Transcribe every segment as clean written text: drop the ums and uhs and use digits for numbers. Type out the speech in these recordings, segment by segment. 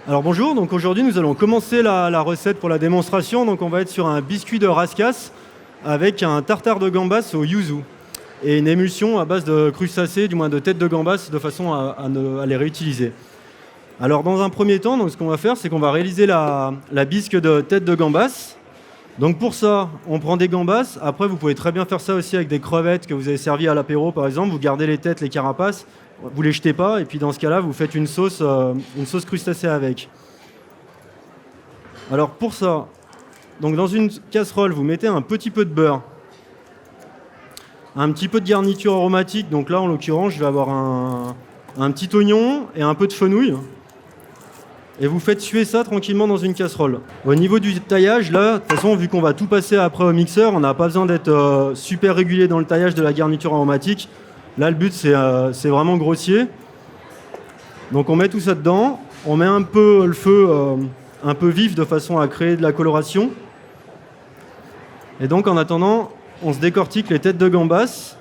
Alors bonjour, donc aujourd'hui nous allons commencer la recette pour la démonstration. Donc on va être sur un biscuit de rascasse avec un tartare de gambas au yuzu et une émulsion à base de crustacés, du moins de têtes de gambas, de façon à les réutiliser. Alors dans un premier temps, donc, ce qu'on va faire, c'est qu'on va réaliser la bisque de tête de gambas. Donc pour ça, on prend des gambas. Après, vous pouvez très bien faire ça aussi avec des crevettes que vous avez servies à l'apéro par exemple. Vous gardez les têtes, les carapaces, vous les jetez pas, et puis dans ce cas-là, vous faites une sauce crustacée avec. Alors pour ça, donc dans une casserole, vous mettez un petit peu de beurre, un petit peu de garniture aromatique. Donc là, en l'occurrence, je vais avoir un petit oignon et un peu de fenouil. Et vous faites suer ça tranquillement dans une casserole. Au niveau du taillage, là, de toute façon, vu qu'on va tout passer après au mixeur, on n'a pas besoin d'être super régulier dans le taillage de la garniture aromatique. Là, le but, c'est vraiment grossier. Donc on met tout ça dedans, on met un peu le feu un peu vif de façon à créer de la coloration. Et donc en attendant, on se décortique les têtes de gambas.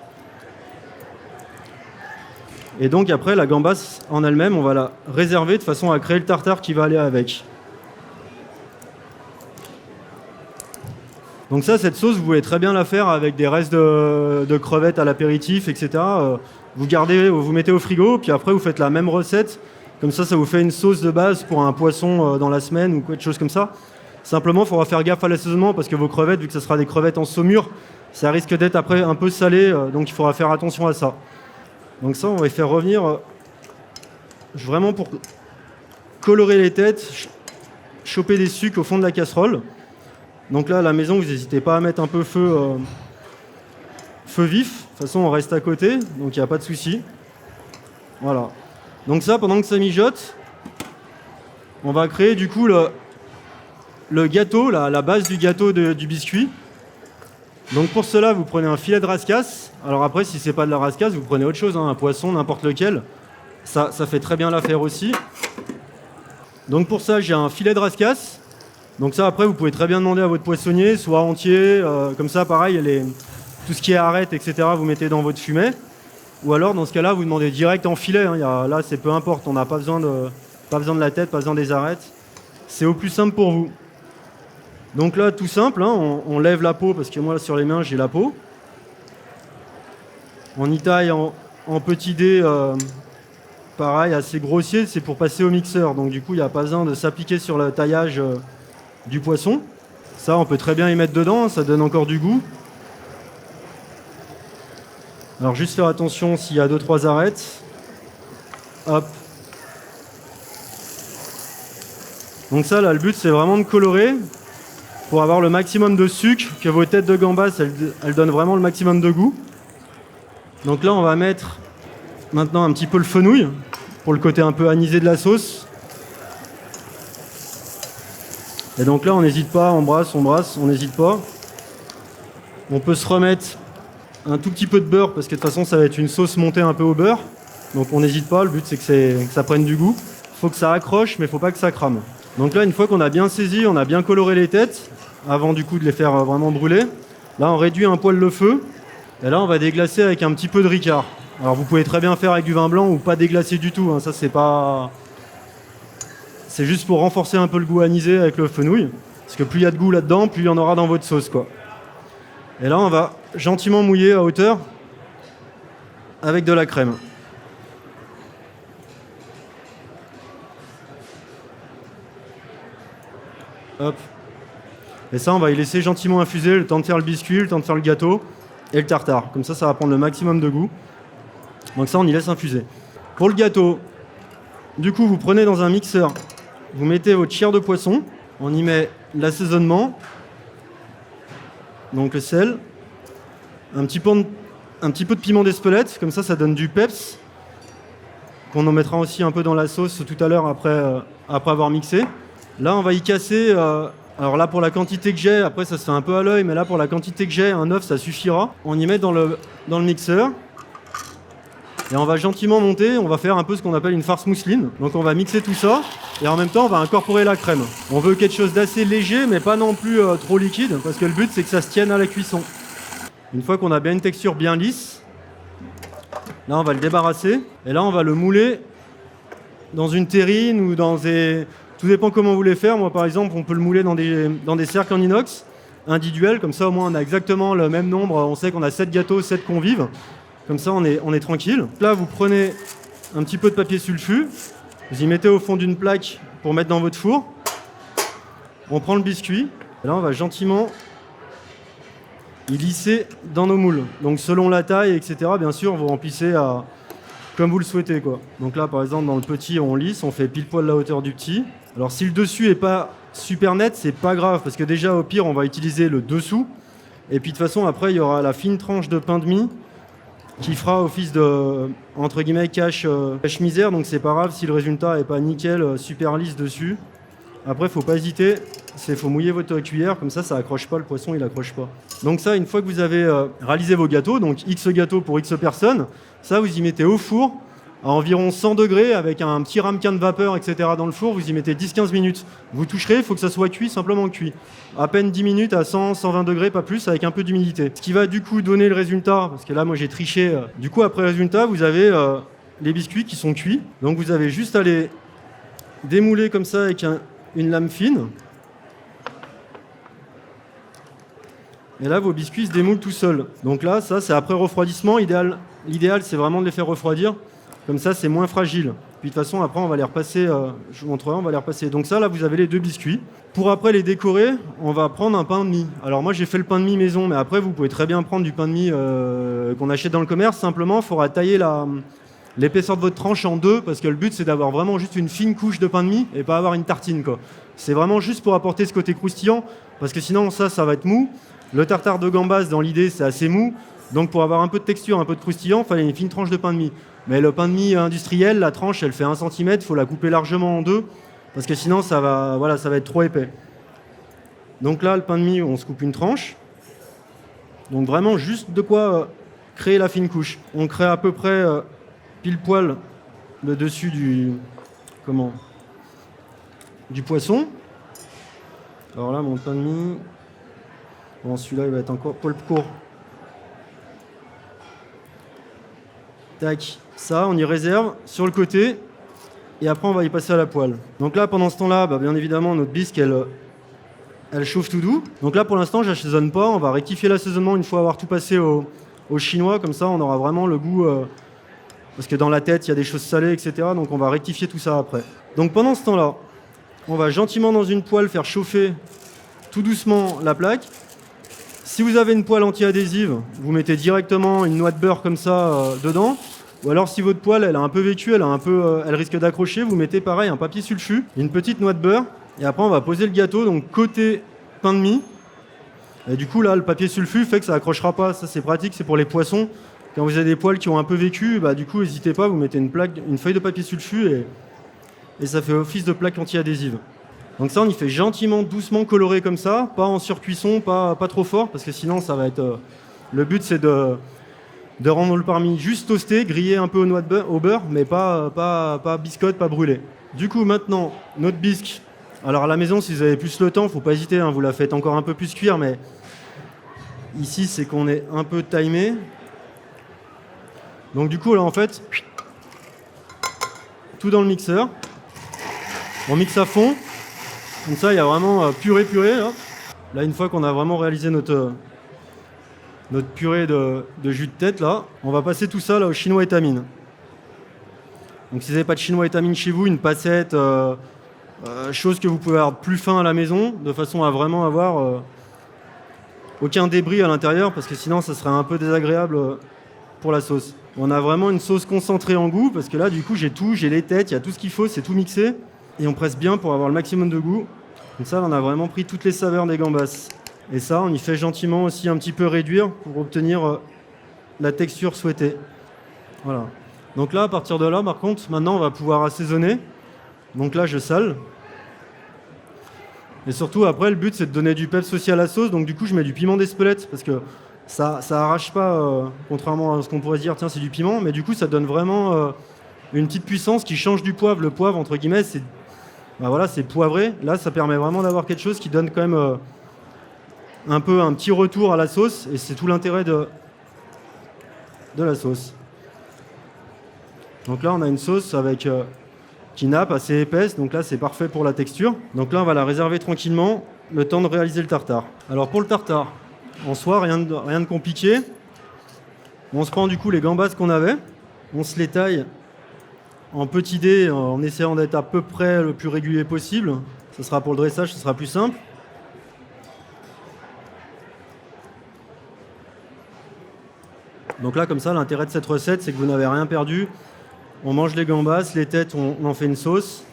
Et donc après, la gambasse en elle-même, on va la réserver de façon à créer le tartare qui va aller avec. Donc ça, cette sauce, vous pouvez très bien la faire avec des restes de crevettes à l'apéritif, etc. Vous mettez au frigo, puis après vous faites la même recette. Comme ça vous fait une sauce de base pour un poisson dans la semaine ou quelque chose comme ça. Simplement, il faudra faire gaffe à l'assaisonnement parce que vos crevettes, vu que ce sera des crevettes en saumure, ça risque d'être après un peu salé, donc il faudra faire attention à ça. Donc ça, on va les faire revenir vraiment pour colorer les têtes, choper des sucs au fond de la casserole. Donc là, à la maison, vous n'hésitez pas à mettre un peu feu vif. De toute façon, on reste à côté, donc il n'y a pas de souci. Voilà. Donc ça, pendant que ça mijote, on va créer du coup le gâteau, la base du gâteau du biscuit. Donc pour cela, vous prenez un filet de rascasse. Alors après, si c'est pas de la rascasse, vous prenez autre chose, un poisson, n'importe lequel. Ça fait très bien l'affaire aussi. Donc pour ça, j'ai un filet de rascasse. Donc ça, après, vous pouvez très bien demander à votre poissonnier, soit entier, comme ça, pareil, tout ce qui est arête, etc., vous mettez dans votre fumet. Ou alors, dans ce cas-là, vous demandez direct en filet. Là, c'est peu importe, on n'a pas besoin de la tête, pas besoin des arêtes. C'est au plus simple pour vous. Donc là, tout simple, on lève la peau, parce que moi, sur les mains, j'ai la peau. On y taille en petits dés, pareil, assez grossier, c'est pour passer au mixeur. Donc du coup, il n'y a pas besoin de s'appliquer sur le taillage du poisson. Ça, on peut très bien y mettre dedans, ça donne encore du goût. Alors juste faire attention s'il y a 2-3 arêtes. Hop. Donc ça, là, le but, c'est vraiment de colorer pour avoir le maximum de sucre, que vos têtes de gambas, elles donnent vraiment le maximum de goût. Donc là, on va mettre maintenant un petit peu le fenouil pour le côté un peu anisé de la sauce. Et donc là, on n'hésite pas, on brasse, on n'hésite pas. On peut se remettre un tout petit peu de beurre parce que de toute façon, ça va être une sauce montée un peu au beurre. Donc on n'hésite pas, le but c'est que ça prenne du goût. Il faut que ça accroche, mais il ne faut pas que ça crame. Donc là, une fois qu'on a bien saisi, on a bien coloré les têtes, avant du coup de les faire vraiment brûler, là on réduit un poil le feu. Et là, on va déglacer avec un petit peu de Ricard. Alors vous pouvez très bien faire avec du vin blanc ou pas déglacer du tout. Ça, c'est juste pour renforcer un peu le goût anisé avec le fenouil. Parce que plus il y a de goût là-dedans, plus il y en aura dans votre sauce, quoi. Et là, on va gentiment mouiller à hauteur avec de la crème. Hop. Et ça, on va y laisser gentiment infuser le temps de faire le biscuit, le temps de faire le gâteau et le tartare. Comme ça va prendre le maximum de goût. Donc ça, on y laisse infuser. Pour le gâteau, du coup, vous prenez dans un mixeur, vous mettez votre chair de poisson, on y met l'assaisonnement, donc le sel, un petit peu de piment d'Espelette, comme ça donne du peps, qu'on en mettra aussi un peu dans la sauce tout à l'heure après avoir mixé. Là, on va y casser, alors là pour la quantité que j'ai, après ça se fait un peu à l'œil, mais là pour la quantité que j'ai, un œuf ça suffira. On y met dans le mixeur. Et on va gentiment monter, on va faire un peu ce qu'on appelle une farce mousseline. Donc on va mixer tout ça, et en même temps on va incorporer la crème. On veut quelque chose d'assez léger, mais pas non plus trop liquide, parce que le but c'est que ça se tienne à la cuisson. Une fois qu'on a bien une texture bien lisse, là on va le débarrasser, et là on va le mouler dans une terrine ou dans des... Tout dépend comment vous voulez faire. Moi, par exemple, on peut le mouler dans des cercles en inox individuels. Comme ça, au moins, on a exactement le même nombre. On sait qu'on a 7 gâteaux, 7 convives. Comme ça, on est tranquille. Là, vous prenez un petit peu de papier sulfu. Vous y mettez au fond d'une plaque pour mettre dans votre four. On prend le biscuit. Et là, on va gentiment y lisser dans nos moules. Donc, selon la taille, etc., bien sûr, vous remplissez comme vous le souhaitez, quoi. Donc là, par exemple, dans le petit, on lisse, on fait pile poil la hauteur du petit. Alors, si le dessus est pas super net, c'est pas grave, parce que déjà, au pire, on va utiliser le dessous. Et puis, de toute façon, après, il y aura la fine tranche de pain de mie qui fera office de, entre guillemets, cache misère. Donc, c'est pas grave si le résultat est pas nickel, super lisse dessus. Après, faut pas hésiter, faut mouiller votre cuillère, comme ça accroche pas, le poisson, il accroche pas. Donc ça, une fois que vous avez réalisé vos gâteaux, donc X gâteaux pour X personnes, ça, vous y mettez au four, à environ 100 degrés, avec un petit ramequin de vapeur, etc. dans le four, vous y mettez 10-15 minutes. Vous toucherez, il faut que ça soit cuit, simplement cuit. À peine 10 minutes à 100-120 degrés, pas plus, avec un peu d'humidité. Ce qui va du coup donner le résultat, parce que là, moi, j'ai triché. Du coup, après le résultat, vous avez les biscuits qui sont cuits. Donc vous avez juste à les démouler comme ça avec une lame fine. Et là, vos biscuits se démoulent tout seuls. Donc là, ça, c'est après refroidissement. L'idéal, c'est vraiment de les faire refroidir. Comme ça, c'est moins fragile. Puis de toute façon, après, on va les repasser. Je vous montrerai, on va les repasser. Donc ça, là, vous avez les 2 biscuits. Pour après les décorer, on va prendre un pain de mie. Alors moi, j'ai fait le pain de mie maison, mais après, vous pouvez très bien prendre du pain de mie qu'on achète dans le commerce. Simplement, il faudra tailler l'épaisseur de votre tranche en 2, parce que le but, c'est d'avoir vraiment juste une fine couche de pain de mie et pas avoir une tartine, quoi. C'est vraiment juste pour apporter ce côté croustillant, parce que sinon, ça va être mou. Le tartare de gambas, dans l'idée, c'est assez mou. Donc pour avoir un peu de texture, un peu de croustillant, il fallait une fine tranche de pain de mie. Mais le pain de mie industriel, la tranche, elle fait 1 cm, il faut la couper largement en 2, parce que sinon, ça va être trop épais. Donc là, le pain de mie, on se coupe une tranche. Donc vraiment juste de quoi créer la fine couche. On crée à peu près pile poil le dessus du poisson. Alors là, mon pain de mie... Bon, celui-là, il va être encore poil court. Tac, ça, on y réserve sur le côté. Et après, on va y passer à la poêle. Donc là, pendant ce temps-là, bien évidemment, notre bisque, elle chauffe tout doux. Donc là, pour l'instant, je n'assaisonne pas. On va rectifier l'assaisonnement une fois avoir tout passé au chinois. Comme ça, on aura vraiment le goût... parce que dans la tête, il y a des choses salées, etc. Donc on va rectifier tout ça après. Donc pendant ce temps-là, on va gentiment dans une poêle faire chauffer tout doucement la plaque. Si vous avez une poêle anti-adhésive, vous mettez directement une noix de beurre comme ça dedans. Ou alors si votre poêle elle a un peu vécu, elle risque d'accrocher, vous mettez pareil un papier sulfu, une petite noix de beurre. Et après on va poser le gâteau, donc côté pain de mie. Et du coup là, le papier sulfu fait que ça accrochera pas. Ça c'est pratique, c'est pour les poissons. Quand vous avez des poêles qui ont un peu vécu, du coup n'hésitez pas, vous mettez une feuille de papier sulfu et ça fait office de plaque anti-adhésive. Donc ça, on y fait gentiment, doucement colorer comme ça, pas en surcuisson, pas trop fort, parce que sinon ça va être... le but c'est de rendre le pain de mie juste toasté, grillé un peu au beurre, mais pas biscotte, pas brûlé. Du coup maintenant, notre bisque, alors à la maison si vous avez plus le temps, faut pas hésiter, vous la faites encore un peu plus cuire, mais ici c'est qu'on est un peu timé. Donc du coup là en fait, tout dans le mixeur, on mixe à fond. Comme ça, il y a vraiment purée. Là, une fois qu'on a vraiment réalisé notre purée de jus de tête, là, on va passer tout ça là, au chinois étamine. Donc si vous n'avez pas de chinois étamine chez vous, une passette, chose que vous pouvez avoir plus fin à la maison, de façon à vraiment avoir aucun débris à l'intérieur, parce que sinon, ça serait un peu désagréable pour la sauce. On a vraiment une sauce concentrée en goût, parce que là, du coup, j'ai les têtes, il y a tout ce qu'il faut, c'est tout mixé. Et on presse bien pour avoir le maximum de goût. Comme ça, on a vraiment pris toutes les saveurs des gambas. Et ça, on y fait gentiment aussi un petit peu réduire pour obtenir la texture souhaitée. Voilà. Donc là, à partir de là, par contre, maintenant, on va pouvoir assaisonner. Donc là, je sale. Et surtout, après, le but, c'est de donner du peps aussi à la sauce. Donc du coup, je mets du piment d'Espelette parce que ça arrache pas, contrairement à ce qu'on pourrait dire, tiens, c'est du piment. Mais du coup, ça donne vraiment une petite puissance qui change du poivre. Le poivre, entre guillemets, c'est poivré. Là, ça permet vraiment d'avoir quelque chose qui donne quand même un petit retour à la sauce. Et c'est tout l'intérêt de la sauce. Donc là, on a une sauce avec qui nappe assez épaisse, donc là c'est parfait pour la texture. Donc là on va la réserver tranquillement, le temps de réaliser le tartare. Alors pour le tartare, en soi rien de compliqué. On se prend du coup les gambas qu'on avait, on se les taille en petits dés en essayant d'être à peu près le plus régulier possible. Ce sera pour le dressage, ce sera plus simple. Donc là comme ça l'intérêt de cette recette c'est que vous n'avez rien perdu. On mange les gambas, les têtes, on en fait une sauce.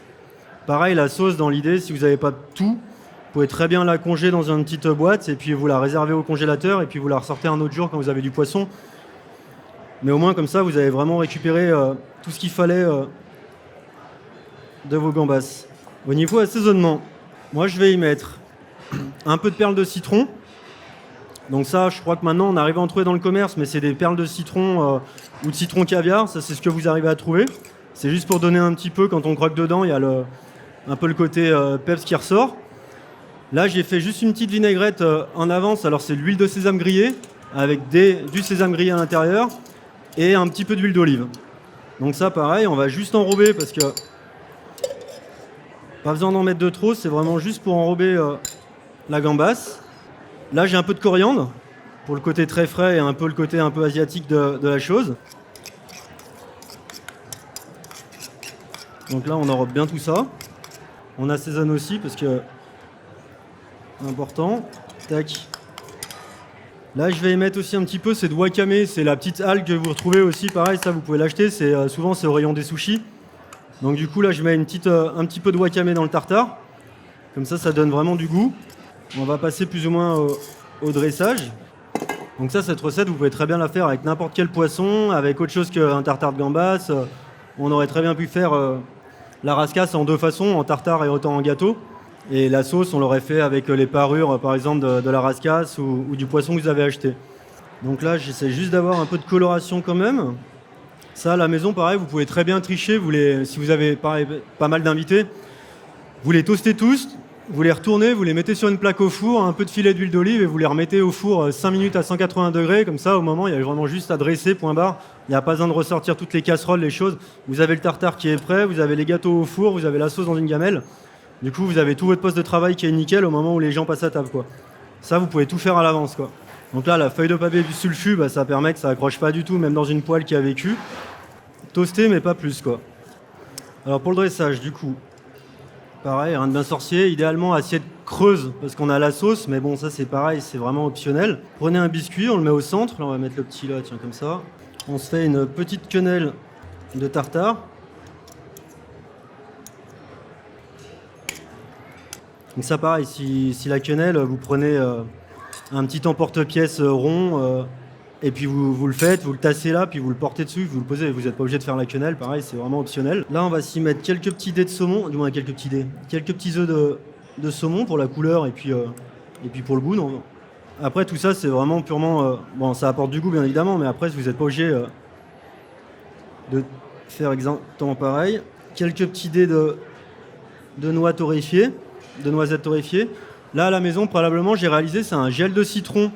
Pareil, la sauce, dans l'idée, si vous n'avez pas tout, vous pouvez très bien la congeler dans une petite boîte et puis vous la réservez au congélateur et puis vous la ressortez un autre jour quand vous avez du poisson. Mais au moins, comme ça, vous avez vraiment récupéré tout ce qu'il fallait de vos gambas. Au niveau assaisonnement, moi, je vais y mettre un peu de perles de citron. Donc ça, je crois que maintenant, on arrive à en trouver dans le commerce, mais c'est des perles de citron ou de citron caviar. Ça, c'est ce que vous arrivez à trouver. C'est juste pour donner un petit peu, quand on croque dedans, il y a un peu le côté peps qui ressort. Là, j'ai fait juste une petite vinaigrette en avance. Alors, c'est de l'huile de sésame grillée, avec du sésame grillé à l'intérieur, et un petit peu d'huile d'olive. Donc ça, pareil, on va juste enrober, parce que pas besoin d'en mettre de trop, c'est vraiment juste pour enrober la gambasse. Là, j'ai un peu de coriandre, pour le côté très frais et un peu le côté un peu asiatique de la chose. Donc là, on enrobe bien tout ça. On assaisonne aussi, parce que important. Tac. Là, je vais y mettre aussi un petit peu, c'est de wakame, c'est la petite algue que vous retrouvez aussi, pareil, ça vous pouvez l'acheter, souvent c'est au rayon des sushis. Donc du coup, là, je mets un petit peu de wakame dans le tartare. Comme ça donne vraiment du goût. On va passer plus ou moins au dressage. Donc ça, cette recette, vous pouvez très bien la faire avec n'importe quel poisson, avec autre chose qu'un tartare de gambas. On aurait très bien pu faire la rascasse en deux façons, en tartare et autant en gâteau. Et la sauce, on l'aurait fait avec les parures, par exemple, de la rascasse ou du poisson que vous avez acheté. Donc là, j'essaie juste d'avoir un peu de coloration quand même. Ça, à la maison, pareil, vous pouvez très bien tricher. Si vous avez pas mal d'invités, vous les toastez tous, vous les retournez, vous les mettez sur une plaque au four, un peu de filet d'huile d'olive et vous les remettez au four 5 minutes à 180 degrés. Comme ça, au moment, il y a vraiment juste à dresser, point barre. Il n'y a pas besoin de ressortir toutes les casseroles, les choses. Vous avez le tartare qui est prêt, vous avez les gâteaux au four, vous avez la sauce dans une gamelle. Du coup, vous avez tout votre poste de travail qui est nickel au moment où les gens passent à table, quoi. Ça, vous pouvez tout faire à l'avance, quoi. Donc là, la feuille de papier du sulfu, ça permet que ça accroche pas du tout, même dans une poêle qui a vécu. Toasté, mais pas plus, quoi. Alors pour le dressage, du coup, pareil, rien de bien sorcier. Idéalement, assiette creuse, parce qu'on a la sauce, mais bon, ça c'est pareil, c'est vraiment optionnel. Prenez un biscuit, on le met au centre. Là, on va mettre le petit là, tiens, comme ça. On se fait une petite quenelle de tartare. Donc ça pareil, si la quenelle, vous prenez un petit emporte-pièce rond, et puis vous le faites, vous le tassez là, puis vous le portez dessus, vous le posez, vous n'êtes pas obligé de faire la quenelle, pareil, c'est vraiment optionnel. Là, on va s'y mettre quelques petits dés de saumon, du moins quelques petits œufs de saumon pour la couleur, et puis pour le goût. Non. Après, tout ça, c'est vraiment purement... bon, ça apporte du goût, bien évidemment, mais après, vous n'êtes pas obligé de faire exactement pareil. Quelques petits dés de noix torréfiées, de noisettes torréfiées. Là, à la maison, préalablement, j'ai réalisé, c'est un gel de citron.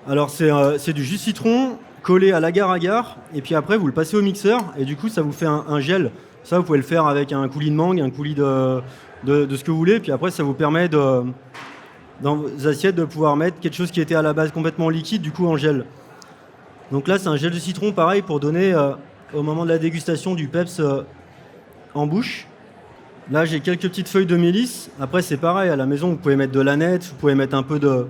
Alors, c'est du jus de citron collé à l'agar-agar, et puis après, vous le passez au mixeur, et du coup, ça vous fait un gel. Ça, vous pouvez le faire avec un coulis de mangue, un coulis de ce que vous voulez, puis après, ça vous permet dans vos assiettes de pouvoir mettre quelque chose qui était à la base complètement liquide, du coup, en gel. Donc là, c'est un gel de citron, pareil, pour donner, au moment de la dégustation, du peps en bouche. Là, j'ai quelques petites feuilles de mélisse. Après, c'est pareil, à la maison, vous pouvez mettre de l'aneth, vous pouvez mettre un peu de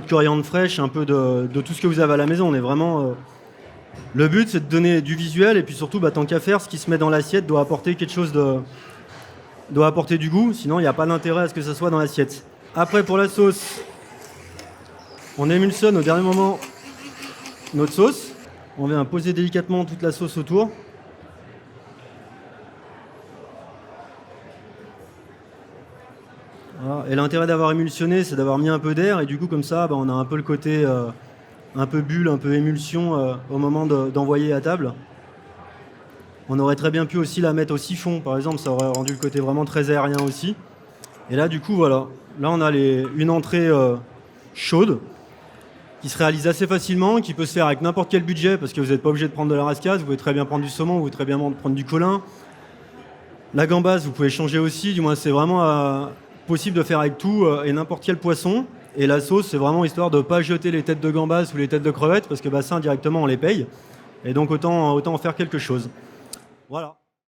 coriandre fraîche, un peu de tout ce que vous avez à la maison. On est vraiment... Le but, c'est de donner du visuel, et puis surtout, tant qu'à faire, ce qui se met dans l'assiette doit apporter quelque chose doit apporter du goût, sinon il n'y a pas d'intérêt à ce que ça soit dans l'assiette. Après, pour la sauce, on émulsionne au dernier moment notre sauce. On vient poser délicatement toute la sauce autour. Voilà. Et l'intérêt d'avoir émulsionné, c'est d'avoir mis un peu d'air, et du coup, comme ça, on a un peu le côté un peu bulle, un peu émulsion au moment d'envoyer à table. On aurait très bien pu aussi la mettre au siphon, par exemple, ça aurait rendu le côté vraiment très aérien aussi. Et là, du coup, voilà. Là, on a une entrée chaude qui se réalise assez facilement, qui peut se faire avec n'importe quel budget, parce que vous n'êtes pas obligé de prendre de la rascasse, vous pouvez très bien prendre du saumon, vous pouvez très bien prendre du colin. La gambasse, vous pouvez changer aussi, du moins c'est vraiment possible de faire avec tout et n'importe quel poisson. Et la sauce, c'est vraiment histoire de ne pas jeter les têtes de gambas ou les têtes de crevettes, parce que ça, indirectement, on les paye. Et donc, autant en faire quelque chose. Voilà.